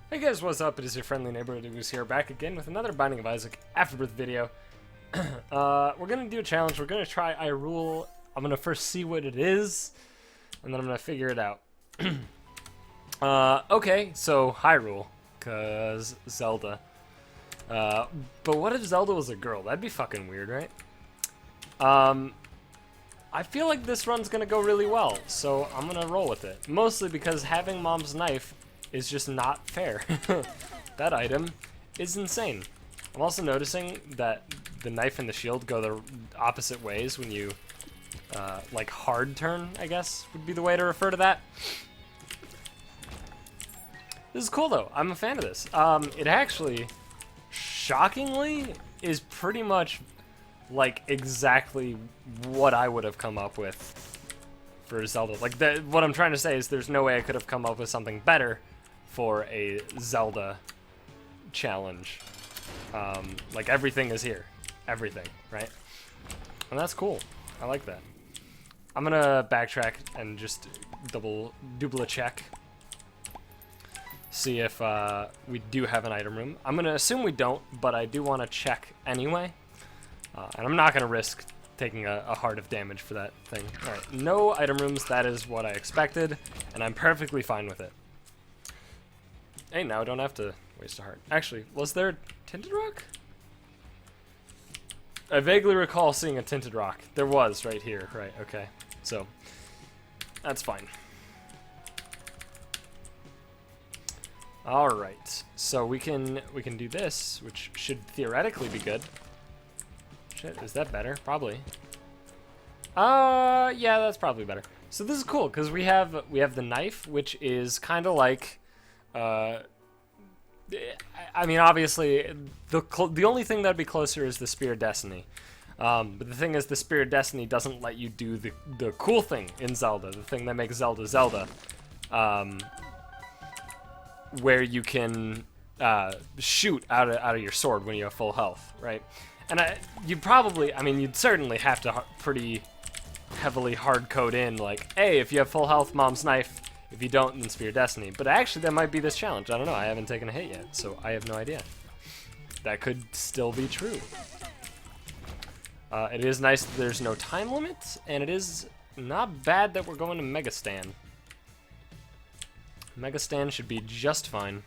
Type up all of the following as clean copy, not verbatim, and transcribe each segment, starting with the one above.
Hey guys, what's up? It is your friendly neighborhood Goose here, back again with another Binding of Isaac Afterbirth video. We're gonna do a challenge. We're gonna try I Rule. I'm gonna first see what it is, and then I'm gonna figure it out. Okay, so Hyrule, cause Zelda. But what if Zelda was a girl? That'd be fucking weird, right? I feel like this run's gonna go really well, so I'm gonna roll with it. Mostly because having Mom's knife is just not fair. That item is insane. I'm also noticing that the knife and the shield go the opposite ways when you, like hard turn, I guess, would be the way to refer to that. This is cool though, I'm a fan of this. It actually, shockingly, is pretty much like exactly what I would have come up with for Zelda. Like, what I'm trying to say is there's no way I could have come up with something better for a Zelda challenge. Like, everything is here. Everything, right? And that's cool. I like that. I'm gonna backtrack and just double check. See if we do have an item room. I'm gonna assume we don't, but I do want to check anyway. And I'm not gonna risk taking a heart of damage for that thing. Alright, no item rooms, that is what I expected, and I'm perfectly fine with it. Hey, now I don't have to waste a heart. Actually, was there a tinted rock? I vaguely recall seeing a tinted rock. There was, right here. Right, okay. So, that's fine. Alright, so we can do this, which should theoretically be good. Shit, is that better? Probably. Yeah, that's probably better. So this is cool, because we have the knife, which is kind of like, I mean, obviously, the only thing that'd be closer is the Spear of Destiny. But the thing is, the Spear of Destiny doesn't let you do the cool thing in Zelda, the thing that makes Zelda Zelda, where you can shoot out of your sword when you have full health, right? And you'd certainly have to pretty heavily hard code in, like, hey, if you have full health, Mom's knife. If you don't, then Spear of Destiny. But actually, that might be this challenge. I don't know. I haven't taken a hit yet, so I have no idea. That could still be true. It is nice that there's no time limit, and it is not bad that we're going to Mega Stan. Mega Stan should be just fine.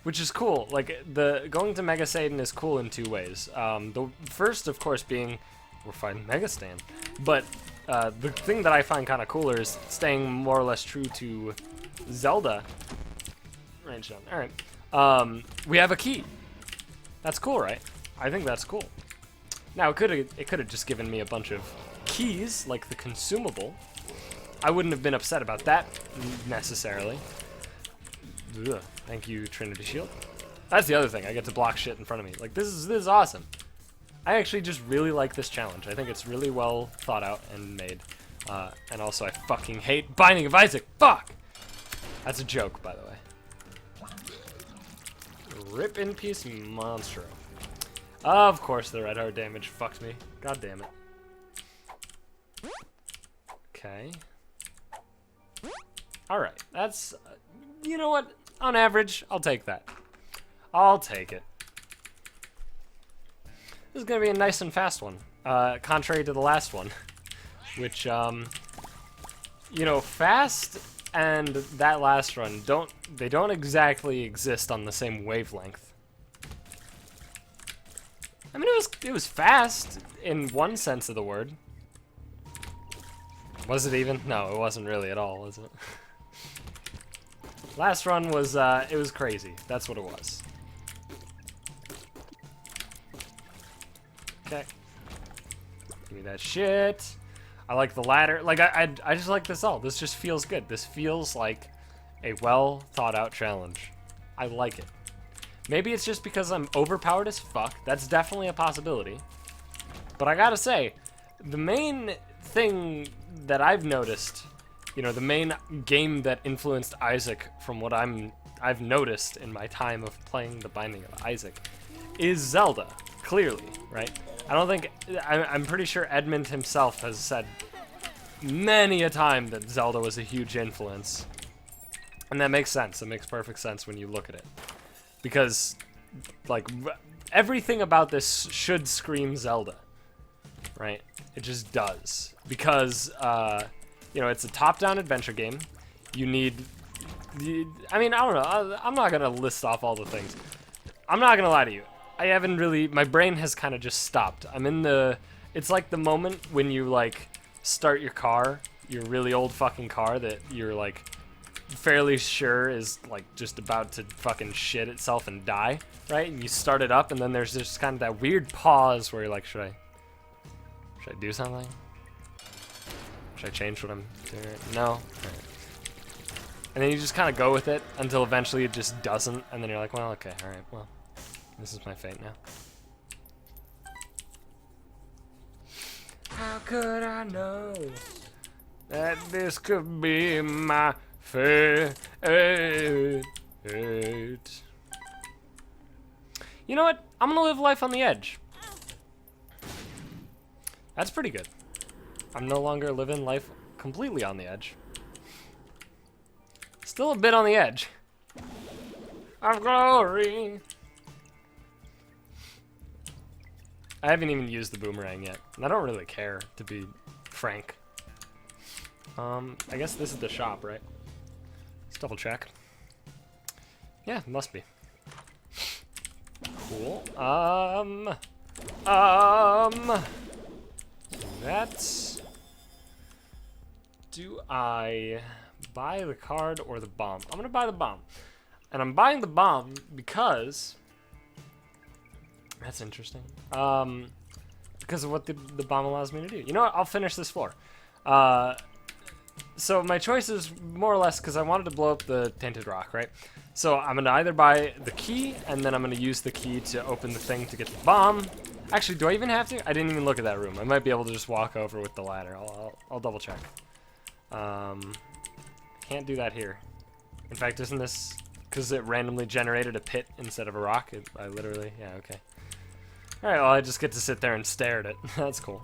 Which is cool. Like, going to Mega Satan is cool in two ways. The first, of course, being we're fighting Mega Stan. But the thing that I find kind of cooler is staying more or less true to Zelda. Range down. Alright. We have a key. That's cool, right? I think that's cool. Now, it could have just given me a bunch of keys, like the consumable. I wouldn't have been upset about that, necessarily. Ugh. Thank you, Trinity Shield. That's the other thing. I get to block shit in front of me. Like, this is awesome. I actually just really like this challenge. I think it's really well thought out and made. And also, I fucking hate Binding of Isaac. Fuck! That's a joke, by the way. Rip in peace, Monstro. Of course, the red heart damage fucked me. God damn it. Okay. Alright, that's... you know what? On average, I'll take that. I'll take it. This is gonna be a nice and fast one, contrary to the last one, which, you know, fast and that last run don't exactly exist on the same wavelength. I mean, it was fast in one sense of the word. Was it even? No, it wasn't really at all, was it? Last run was, it was crazy. That's what it was. Okay. Give me that shit. I like the ladder. Like, I just like this all. This just feels good. This feels like a well thought out challenge. I like it. Maybe it's just because I'm overpowered as fuck. That's definitely a possibility. But I gotta say, the main thing that I've noticed, you know, the main game that influenced Isaac from what I've noticed in my time of playing The Binding of Isaac is Zelda, clearly, right? I'm pretty sure Edmund himself has said many a time that Zelda was a huge influence. And that makes sense. It makes perfect sense when you look at it. Because, like, everything about this should scream Zelda, right? It just does. Because, you know, it's a top-down adventure game. You need... I mean, I don't know. I'm not going to list off all the things. I'm not going to lie to you. I haven't really... My brain has kind of just stopped. I'm in the... It's like the moment when you, like, start your car, your really old fucking car that you're, like... fairly sure is like just about to fucking shit itself and die, right? And you start it up and then there's just kind of that weird pause where you're like, should I do something? Should I change what I'm doing? No? Right. And then you just kind of go with it until eventually it just doesn't, and then you're like, well, okay, alright, well, this is my fate now. How could I know that this could be my fate? You know what? I'm gonna live life on the edge. That's pretty good. I'm no longer living life completely on the edge. Still a bit on the edge of glory. I haven't even used the boomerang yet, and I don't really care, to be frank. I guess this is the shop, right? Let's double check. Yeah, must be. Cool. That's... Do I buy the card or the bomb? I'm gonna buy the bomb. And I'm buying the bomb because... That's interesting. Because of what the bomb allows me to do. You know what? I'll finish this floor. So my choice is more or less because I wanted to blow up the Tainted Rock, right? So I'm going to either buy the key, and then I'm going to use the key to open the thing to get the bomb. Actually, do I even have to? I didn't even look at that room. I might be able to just walk over with the ladder. I'll double check. Can't do that here. In fact, isn't this... Because it randomly generated a pit instead of a rock? I literally... Yeah, okay. Alright, well, I just get to sit there and stare at it. That's cool.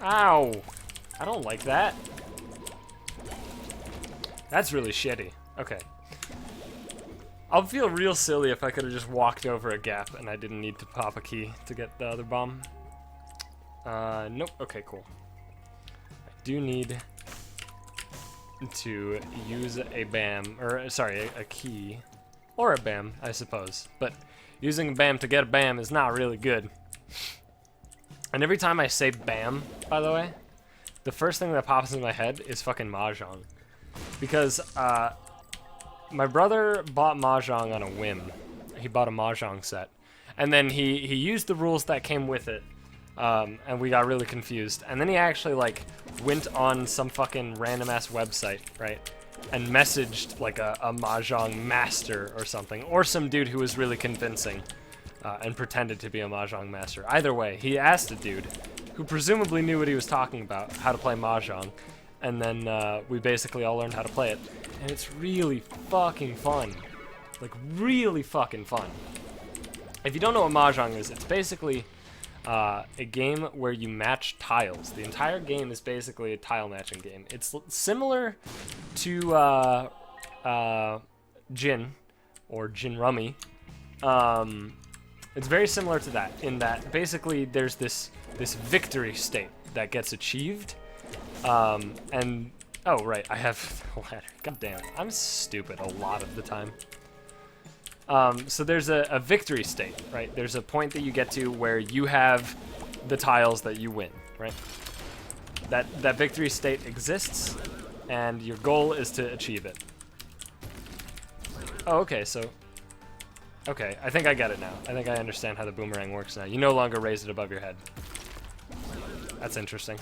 Ow! I don't like that. That's really shitty. Okay. I'll feel real silly if I could have just walked over a gap and I didn't need to pop a key to get the other bomb. Nope. Okay, cool. I do need to use a BAM, or sorry, a key, or a BAM, I suppose. But using a BAM to get a BAM is not really good. And every time I say BAM, by the way, the first thing that pops in my head is fucking Mahjong. Because my brother bought Mahjong on a whim. He bought a Mahjong set. And then he used the rules that came with it. And we got really confused. And then he actually, like, went on some fucking random-ass website, right? And messaged, like, a Mahjong master or something. Or some dude who was really convincing. And pretended to be a Mahjong master. Either way, he asked a dude who presumably knew what he was talking about, how to play Mahjong. And then we basically all learned how to play it. And it's really fucking fun. Like, really fucking fun. If you don't know what Mahjong is, it's basically a game where you match tiles. The entire game is basically a tile matching game. It's similar to Jin, or Jin Rummy. It's very similar to that, in that basically there's this victory state that gets achieved. And, oh, right, I have a ladder. God damn it, I'm stupid a lot of the time. So there's a victory state, right? There's a point that you get to where you have the tiles that you win, right? That victory state exists, and your goal is to achieve it. Oh, okay, so... Okay, I think I get it now. I think I understand how the boomerang works now. You no longer raise it above your head. That's interesting.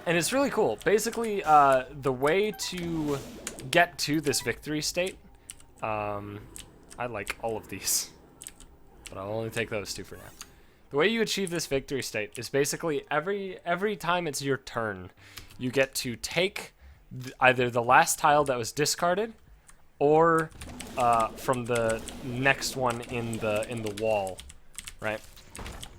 And it's really cool. Basically, the way to get to this victory state... I like all of these, but I'll only take those two for now. The way you achieve this victory state is basically every time it's your turn, you get to take either the last tile that was discarded, or from the next one in the wall, right?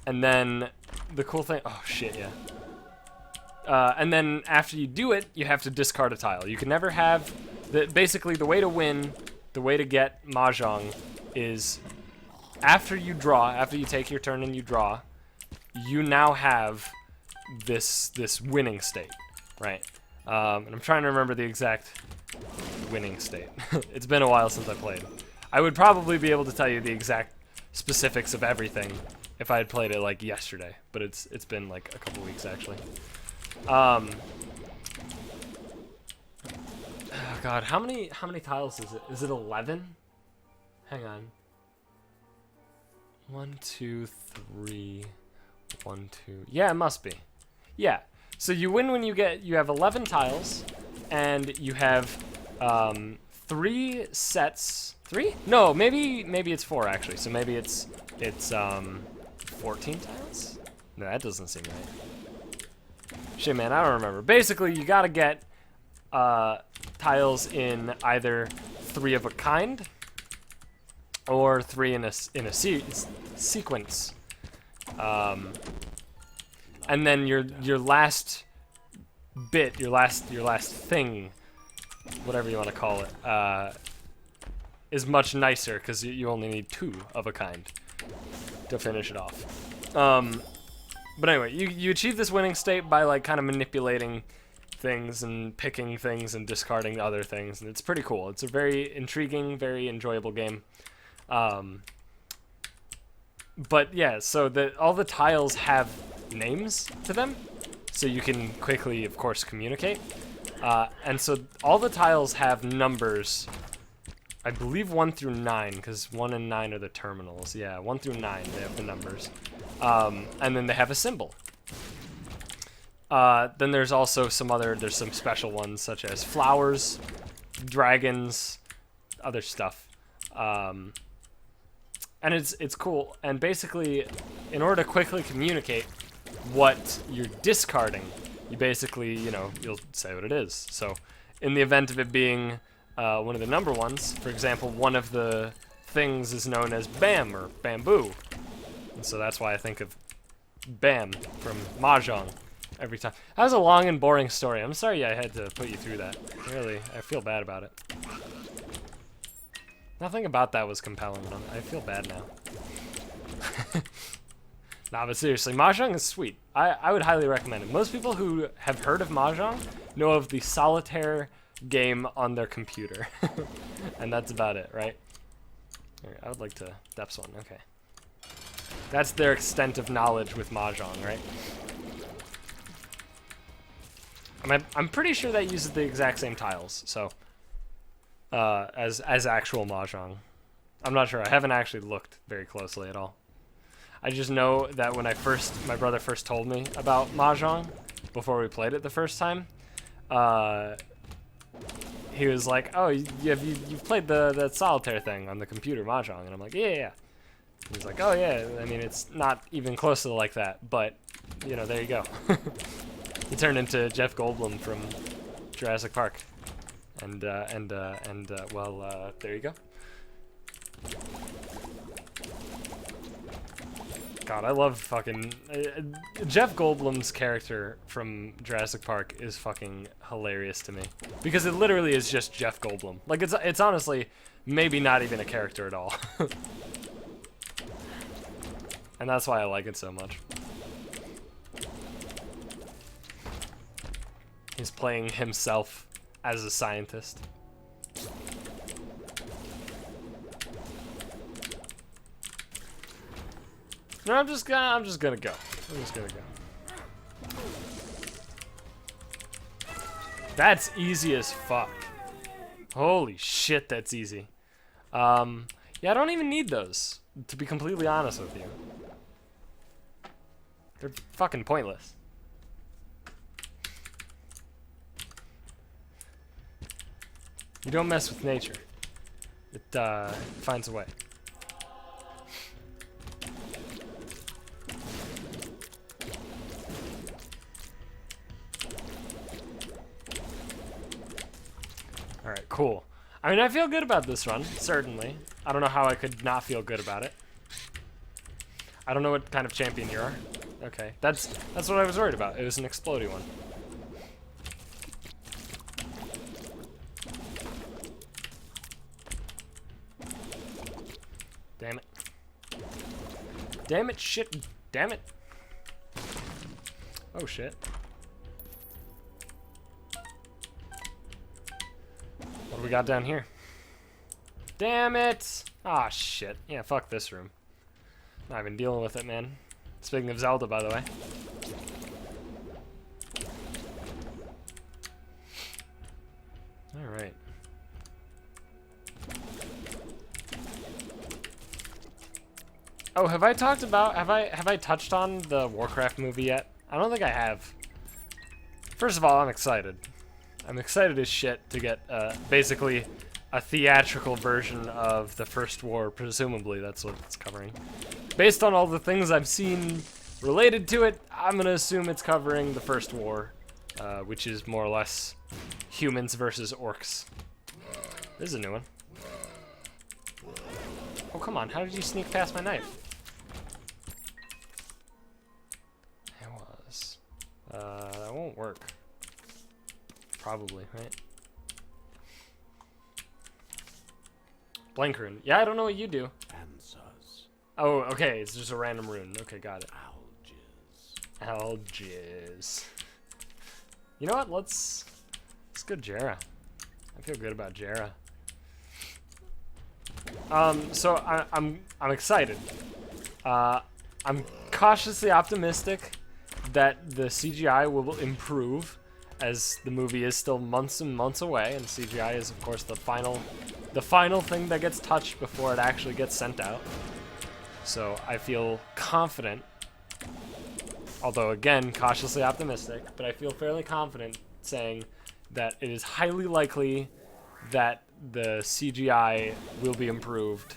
And then the cool thing, oh shit, yeah. And then after you do it, you have to discard a tile. You can never have, basically the way to win, the way to get Mahjong is after you draw, after you take your turn and you draw, you now have this winning state, right? And I'm trying to remember the exact winning state. It's been a while since I played. I would probably be able to tell you the exact specifics of everything if I had played it like yesterday, but it's been like a couple weeks actually. Oh God, how many tiles is it? Is it 11? Hang on. 1, 2, 3. 1, 2. Yeah, it must be. Yeah. So you win when you have 11 tiles, and you have 3 sets. 3? No, maybe it's 4 actually. So maybe it's 14 tiles. No, that doesn't seem right. Shit, man, I don't remember. Basically, you gotta get tiles in either 3 of a kind or 3 in a sequence. And then your last bit, your last thing, whatever you want to call it, is much nicer because you only need 2 of a kind to finish it off. But anyway, you achieve this winning state by like kind of manipulating things and picking things and discarding other things, and it's pretty cool. It's a very intriguing, very enjoyable game. But yeah, so all the tiles have names to them, so you can quickly, of course, communicate. And so all the tiles have numbers. I believe 1 through 9, because 1 and 9 are the terminals. Yeah, 1 through 9, they have the numbers. And then they have a symbol. Then there's also there's some special ones, such as flowers, dragons, other stuff. And it's cool. And basically, in order to quickly communicate what you're discarding, you basically, you'll say what it is. So in the event of it being one of the number ones, for example, one of the things is known as Bam or Bamboo. And so that's why I think of Bam from Mahjong every time. That was a long and boring story. I'm sorry I had to put you through that. Really, I feel bad about it. Nothing about that was compelling. I feel bad now. Nah, but seriously, Mahjong is sweet. I would highly recommend it. Most people who have heard of Mahjong know of the solitaire game on their computer. And that's about it, right? Right, I would like to depths one, okay. That's their extent of knowledge with Mahjong, right? I'm pretty sure that uses the exact same tiles, so as actual Mahjong. I'm not sure. I haven't actually looked very closely at all. I just know that when my brother first told me about Mahjong before we played it the first time, he was like, "Oh, you've played the solitaire thing on the computer, Mahjong," and I'm like, "Yeah." He's like, "Oh yeah, I mean it's not even close to like that, but there you go." He turned into Jeff Goldblum from Jurassic Park, and well, there you go. God, I love fucking Jeff Goldblum's character from Jurassic Park is fucking hilarious to me because it literally is just Jeff Goldblum. Like it's honestly maybe not even a character at all, and that's why I like it so much. He's playing himself as a scientist. No, I'm just gonna go. That's easy as fuck. Holy shit, that's easy. Yeah, I don't even need those, to be completely honest with you. They're fucking pointless. You don't mess with nature. It finds a way. Alright, cool. I mean, I feel good about this run, certainly. I don't know how I could not feel good about it. I don't know what kind of champion you are. Okay, that's what I was worried about. It was an explodey one. Damn it. Damn it, shit, damn it. Oh shit. What do we got down here? Damn it! Ah, shit. Yeah, fuck this room. Not even dealing with it, man. Speaking of Zelda, by the way. Alright. Oh, have I touched on the Warcraft movie yet? I don't think I have. First of all, I'm excited. I'm excited as shit to get basically a theatrical version of the First War, presumably that's what it's covering. Based on all the things I've seen related to it, I'm gonna assume it's covering the First War, which is more or less humans versus orcs. This is a new one. Oh, come on, how did you sneak past my knife? It was. That won't work. Probably, right? Blank rune. Yeah, I don't know what you do. Answers. Oh, okay, it's just a random rune. Okay, got it. Algiz. Algiz. You know what? Let's go Jera. I feel good about Jera. So I'm excited. I'm cautiously optimistic that the CGI will improve, as the movie is still months and months away, and CGI is of course the final thing that gets touched before it actually gets sent out. So I feel confident, although again cautiously optimistic, but I feel fairly confident saying that it is highly likely that the CGI will be improved,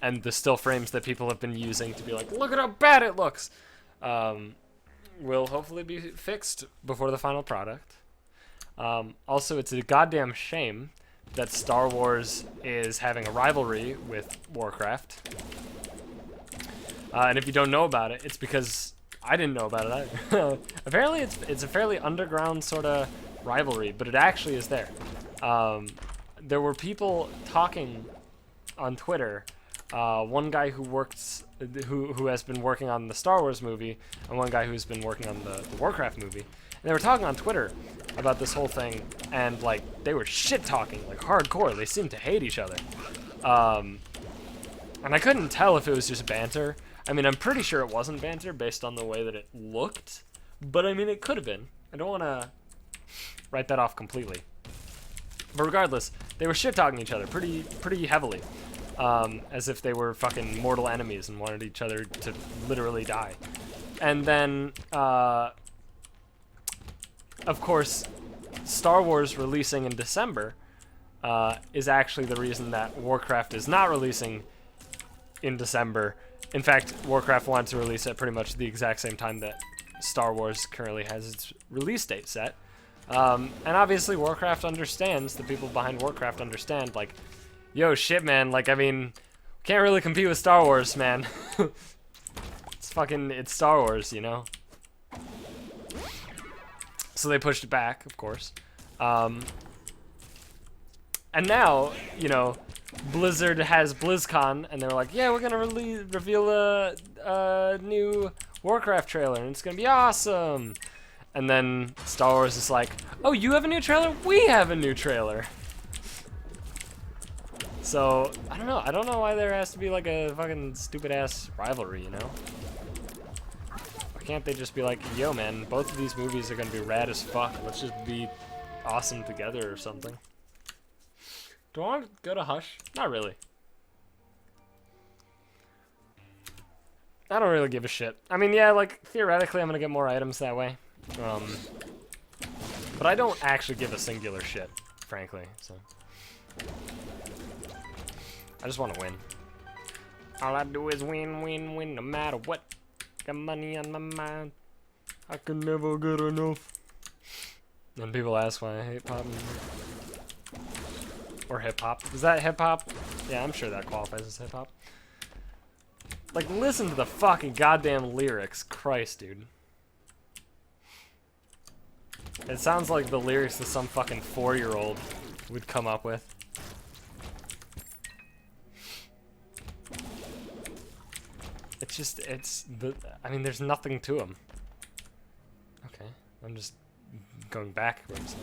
and the still frames that people have been using to be like, look at how bad it looks, will hopefully be fixed before the final product. Also, it's a goddamn shame that Star Wars is having a rivalry with Warcraft. And if you don't know about it, it's because I didn't know about it either. Apparently, it's a fairly underground sort of rivalry, but it actually is there. There were people talking on Twitter. One guy who has been working on the Star Wars movie, and one guy who's been working on the Warcraft movie. And they were talking on Twitter about this whole thing, and like they were shit talking like hardcore. They seemed to hate each other, and I couldn't tell if it was just banter. I mean, I'm pretty sure it wasn't banter based on the way that it looked, but I mean, it could have been. I don't want to write that off completely. But regardless, they were shit talking each other pretty heavily. As if they were fucking mortal enemies and wanted each other to literally die. And then, of course, Star Wars releasing in December is actually the reason that Warcraft is not releasing in December. In fact, Warcraft wanted to release at pretty much the exact same time that Star Wars currently has its release date set. And obviously Warcraft understands, the people behind Warcraft understand, like, yo, shit, man, like, I mean, can't really compete with Star Wars, man. It's Star Wars, you know? So they pushed it back, of course. And now, you know, Blizzard has BlizzCon, and they're like, yeah, we're gonna reveal a new Warcraft trailer, and it's gonna be awesome. And then Star Wars is like, oh, you have a new trailer? We have a new trailer. So, I don't know. I don't know why there has to be like a fucking stupid-ass rivalry, you know? Why can't they just be like, yo, man, both of these movies are gonna be rad as fuck. Let's just be awesome together or something. Do I want to go to Hush? Not really. I don't really give a shit. I mean, yeah, like, theoretically, I'm gonna get more items that way. But I don't actually give a singular shit, frankly, so. I just want to win. All I do is win, win, win, no matter what. Got money on my mind. I can never get enough. And people ask why I hate pop music. Or hip-hop. Is that hip-hop? Yeah, I'm sure that qualifies as hip-hop. Like, listen to the fucking goddamn lyrics. Christ, dude. It sounds like the lyrics that some fucking 4-year-old would come up with. It's just, I mean, there's nothing to them. Okay, I'm just going backwards.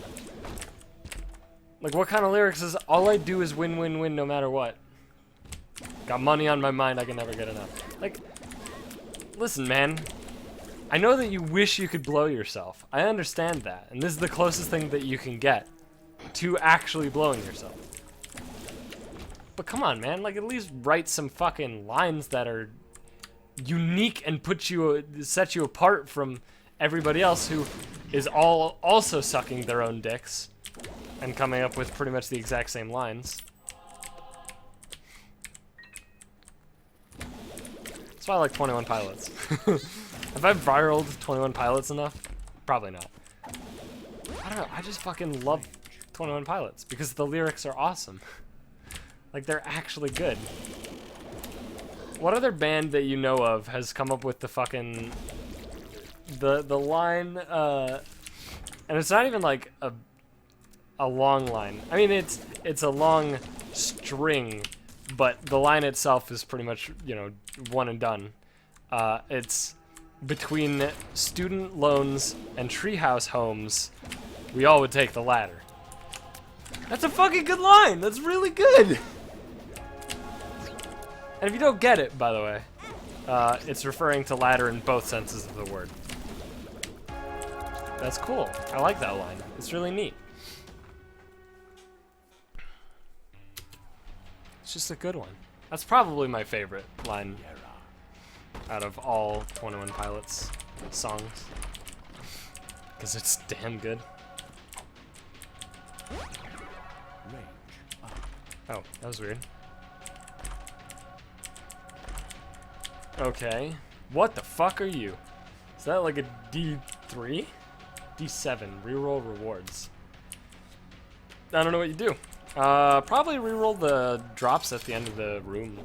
Like, what kind of lyrics is, all I do is win, win, win no matter what. Got money on my mind, I can never get enough. Like, listen, man. I know that you wish you could blow yourself. I understand that. And this is the closest thing that you can get to actually blowing yourself. But come on, man. Like, at least write some fucking lines that are unique and set you apart from everybody else who is also sucking their own dicks and coming up with pretty much the exact same lines. That's why I like 21 Pilots. Have I viraled 21 Pilots enough? Probably not. I don't know, I just fucking love 21 Pilots because the lyrics are awesome. Like, they're actually good. What other band that you know of has come up with the fucking the line, and it's not even like a long line. I mean, it's a long string, but the line itself is pretty much, you know, one and done. It's between student loans and treehouse homes, we all would take the latter. That's a fucking good line. That's really good. And if you don't get it, by the way, it's referring to ladder in both senses of the word. That's cool. I like that line. It's really neat. It's just a good one. That's probably my favorite line out of all 21 Pilots songs. Because it's damn good. Oh, that was weird. Okay. What the fuck are you? Is that like a D3? D7. Reroll rewards. I don't know what you do. Probably reroll the drops at the end of the room,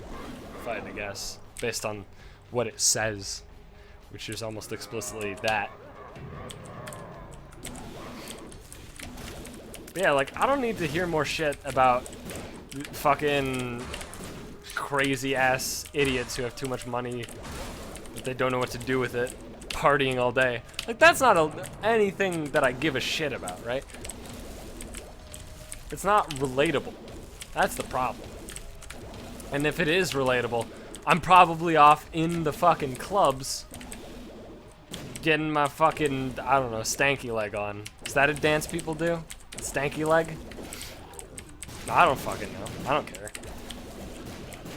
if I had to guess. Based on what it says. Which is almost explicitly that. But yeah, like, I don't need to hear more shit about fucking crazy ass idiots who have too much money that they don't know what to do with it, partying all day. Like, that's not anything that I give a shit about, right? It's not relatable. That's the problem. And if it is relatable, I'm probably off in the fucking clubs getting my fucking, I don't know, stanky leg on. Is that a dance people do? Stanky leg? No, I don't fucking know. I don't care.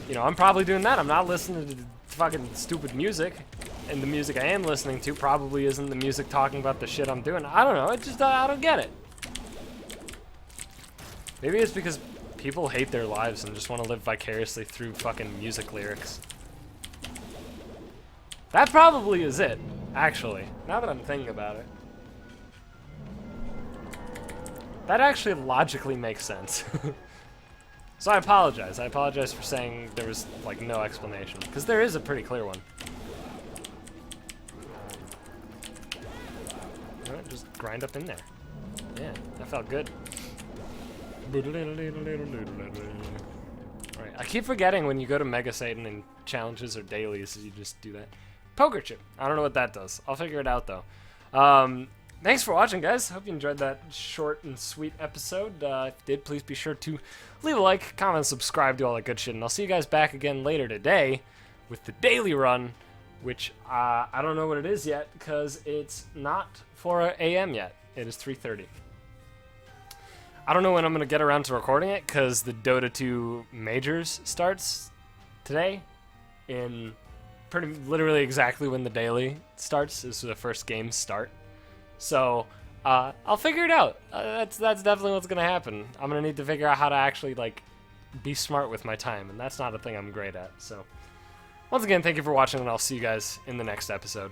You know, I'm probably doing that. I'm not listening to fucking stupid music. And the music I am listening to probably isn't the music talking about the shit I'm doing. I don't know. It just, I don't get it. Maybe it's because people hate their lives and just want to live vicariously through fucking music lyrics. That probably is it, actually. Now that I'm thinking about it. That actually logically makes sense. So I apologize. I apologize for saying there was, like, no explanation. Because there is a pretty clear one. You know what? Just grind up in there. Yeah, that felt good. Alright, I keep forgetting when you go to Mega Satan and challenges or dailies, you just do that. Poker chip. I don't know what that does. I'll figure it out, though. Thanks for watching, guys. Hope you enjoyed that short and sweet episode. If you did, please be sure to leave a like, comment, subscribe, do all that good shit. And I'll see you guys back again later today with the daily run, which I don't know what it is yet because it's not 4 a.m. yet. It is 3:30. I don't know when I'm going to get around to recording it because the Dota 2 Majors starts today in pretty literally exactly when the daily starts. This is the first game start. So, I'll figure it out. That's definitely what's gonna happen. I'm gonna need to figure out how to actually, like, be smart with my time, and that's not a thing I'm great at. So, once again, thank you for watching, and I'll see you guys in the next episode.